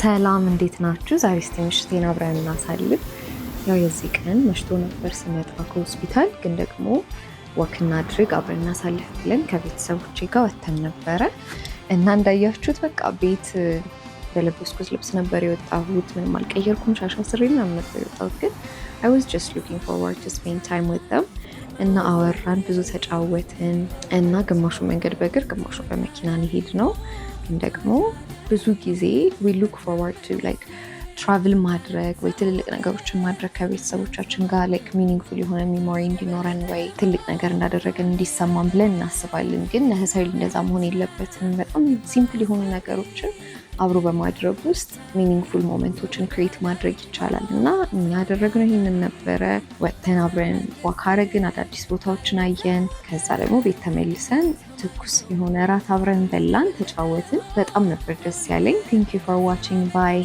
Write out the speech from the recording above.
ሰላም እንዴት ናችሁ? ዛሬ እስቲ ምሽቴን አብረን እናሳልፍ። ያው የዚህ ቀን መሽቶ ነበር ስመጣ ከሆስፒታል፣ ግን ደግሞ ወክ እናድርግ አብረን እናሳልፍ ብለን ከቤተሰቦቼ ጋር ወተን ነበረ እና እንዳያችሁት በቃ ቤት በለበስኩት ልብስ ነበር የወጣሁት። ምንም አልቀየርኩም። ሻሻ ስሬ ምናምን ነበር የወጣሁት፣ ግን I was just looking forward to spend time with them እና አወራን፣ ብዙ ተጫወትን እና ግማሹ መንገድ በእግር ግማሹ በመኪና ሄድ ነው። ግን ደግሞ ብዙ ጊዜ we look forward to like travel ማድረግ ወይ ትልልቅ ነገሮችን ማድረግ ከቤተሰቦቻችን ጋር like meaningful የሆነ memory እንዲኖረን ወይ ትልቅ ነገር እንዳደረገን እንዲሰማን ብለን እናስባለን። ግን necessarily እንደዛ መሆን የለበትም። በጣም ሲምፕል የሆኑ ነገሮችን አብሮ በማድረግ ውስጥ ሚኒንግፉል ሞመንቶችን ክሬት ማድረግ ይቻላል እና እኛ ያደረግነው ይህንን ነበረ። ወጥተን አብረን ዋክ አረግን፣ አዳዲስ ቦታዎችን አየን። ከዛ ደግሞ ቤት ተመልሰን ትኩስ የሆነ እራት አብረን በላን፣ ተጫወትን። በጣም ነበር ደስ ያለኝ። ቴንክ ዩ ፎር ዋቺንግ ባይ